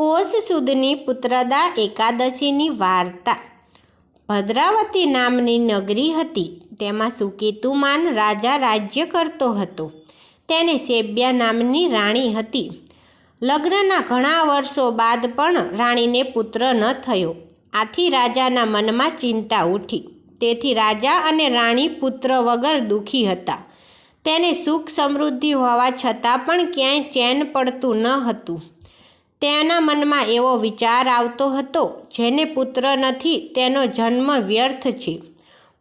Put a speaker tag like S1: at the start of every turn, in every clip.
S1: પોષ સુદની પુત્રદા એકાદશીની વાર્તા। ભદ્રાવતી નામની નગરી હતી। તેમાં સુકેતુમાન રાજા રાજ્ય કરતો હતો। તેને સેબ્યા નામની રાણી હતી। લગ્નના ઘણા વર્ષો બાદ પણ રાણીને પુત્ર ન થયો। આથી રાજાના મનમાં ચિંતા ઉઠી। તેથી રાજા અને રાણી પુત્ર વગર દુઃખી હતા। તેને સુખ સમૃદ્ધિ હોવા છતાં પણ ક્યાંય ચેન પડતું ન હતું। તેના મનમાં એવો વિચાર આવતો હતો, જેને પુત્ર નથી તેનો જન્મ વ્યર્થ છે।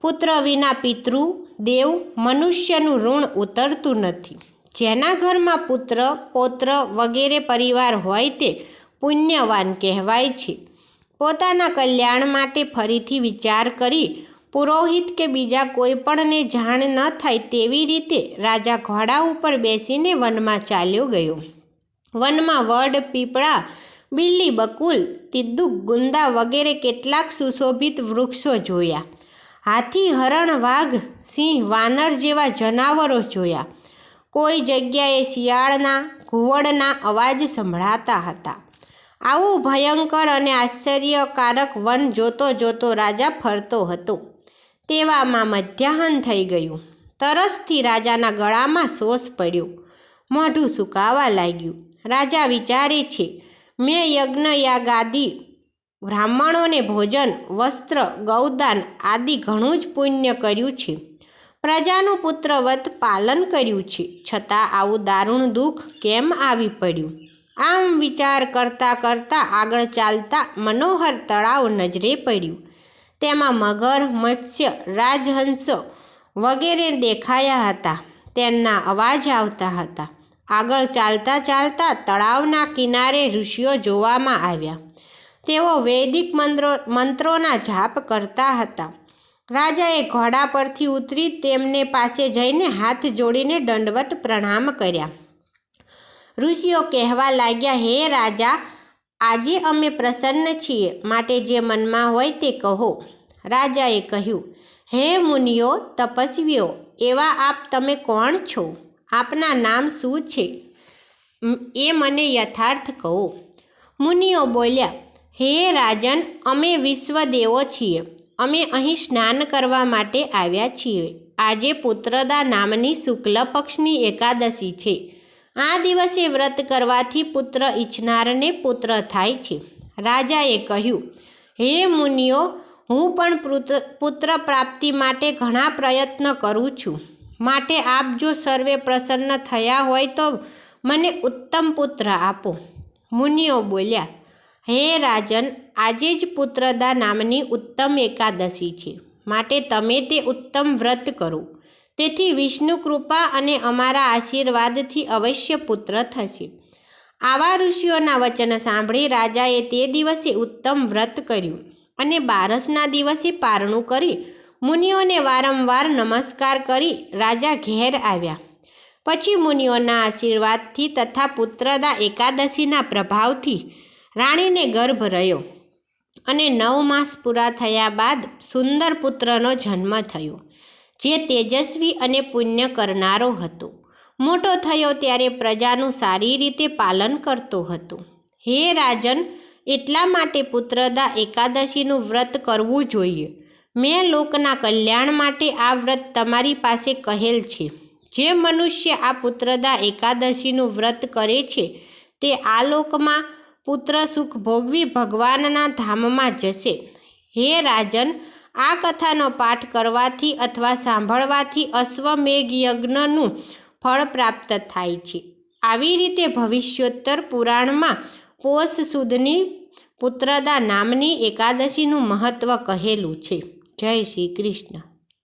S1: પુત્ર વિના પિતૃ, દેવ, મનુષ્યનું ઋણ ઉતરતું નથી। જેના ઘરમાં પુત્ર, પૌત્ર વગેરે પરિવાર હોય તે પુણ્યવાન કહેવાય છે। પોતાના કલ્યાણ માટે ફરીથી વિચાર કરી પુરોહિત કે બીજા કોઈ પણને જાણ ન થાય તેવી રીતે રાજા ઘોડા ઉપર બેસીને વનમાં ચાલ્યો ગયો। વનમાં વડ, પીપળા, બીલી, બકુલ, તિદ્દુક, ગુંદા વગેરે કેટલાક સુશોભિત વૃક્ષો જોયા। હાથી, હરણ, વાઘ, સિંહ, વાનર જેવા જનાવરો જોયા। કોઈ જગ્યાએ શિયાળના, ઘુવડના અવાજ સંભળાતા હતા। આવું ભયંકર અને આશ્ચર્યકારક વન જોતો જોતો રાજા ફરતો હતો। તેવામાં મધ્યાહન થઈ ગયું। તરસથી રાજાના ગળામાં શોષ પડ્યો। મોઢું સુકાવા લાગ્યું। રાજા વિચારે છે, મેં યજ્ઞ, યાગાદિ, બ્રાહ્મણોને ભોજન, વસ્ત્ર, ગૌદાન આદિ ઘણું જ પુણ્ય કર્યું છે। પ્રજાનું પુત્રવત પાલન કર્યું છે, છતાં આવું દારૂણ દુઃખ કેમ આવી પડ્યું? આમ વિચાર કરતાં કરતાં આગળ ચાલતા મનોહર તળાવ નજરે પડ્યું। તેમાં મગર, મત્સ્ય, રાજહંસો વગેરે દેખાયા હતા। તેમના અવાજ આવતા હતા। આગળ ચાલતા ચાલતા તળાવના કિનારે ઋષિઓ જોવામાં આવ્યા। તેઓ વૈદિક મંત્રોના જાપ કરતા હતા। રાજાએ ઘોડા પરથી ઉતરી તેમને પાસે જઈને હાથ જોડીને દંડવત પ્રણામ કર્યા। ઋષિઓ કહેવા લાગ્યા, હે રાજા, આજે અમે પ્રસન્ન છીએ, માટે જે મનમાં હોય તે કહો। રાજાએ કહ્યું, હે મુનિઓ, તપસ્વીઓ, એવા આપ તમે કોણ છો? આપના નામ શું છે એ મને યથાર્થ કહો। મુનિઓ બોલ્યા, હે રાજન, અમે વિશ્વદેવો છીએ। અમે અહીં સ્નાન કરવા માટે આવ્યા છીએ। આજે પુત્રદા નામની શુક્લ પક્ષની એકાદશી છે। આ દિવસે વ્રત કરવાથી પુત્ર ઈચ્છનારને પુત્ર થાય છે। રાજાએ કહ્યું, હે મુનિઓ, હું પણ પુત્ર પ્રાપ્તિ માટે ઘણા પ્રયત્ન કરું છું। માટે આપ જો સર્વે પ્રસન્ન થયા હોય તો મને ઉત્તમ પુત્ર આપો। મુનિઓ બોલ્યા, હે રાજન, આજે જ પુત્રદા નામની ઉત્તમ એકાદશી છે, માટે તમે તે ઉત્તમ વ્રત કરો। તેથી વિષ્ણુ કૃપા અને અમારા આશીર્વાદથી અવશ્ય પુત્ર થશે। આવા ઋષિઓના વચન સાંભળી રાજાએ તે દિવસે ઉત્તમ વ્રત કર્યું અને બારસના દિવસે પારણું કરી મુનિઓને વારંવાર નમસ્કાર કરી રાજા ઘેર આવ્યા। પછી મુનિઓના આશીર્વાદથી તથા પુત્રદા એકાદશીના પ્રભાવથી રાણીને ગર્ભ રહ્યો અને 9 માસ પૂરા થયા બાદ સુંદર પુત્રનો જન્મ થયો, જે તેજસ્વી અને પુણ્ય કરનારો હતો। મોટો થયો ત્યારે પ્રજાનું સારી રીતે પાલન કરતો હતો। હે રાજન, એટલા માટે પુત્રદા એકાદશીનું વ્રત કરવું જોઈએ। મેં લોકના કલ્યાણ માટે આ વ્રત તમારી પાસે કહેલ છે। જે મનુષ્ય આ પુત્રદા એકાદશીનું વ્રત કરે છે તે આ લોકમાં પુત્ર સુખ ભોગવી ભગવાનના ધામમાં જશે। હે રાજન, આ કથાનો પાઠ કરવાથી અથવા સાંભળવાથી અશ્વમેઘ યજ્ઞનું ફળ પ્રાપ્ત થાય છે। આવી રીતે ભવિષ્યોત્તર પુરાણમાં પોષ સુદની પુત્રદા નામની એકાદશીનું મહત્ત્વ કહેલું છે। જય શ્રી કૃષ્ણ।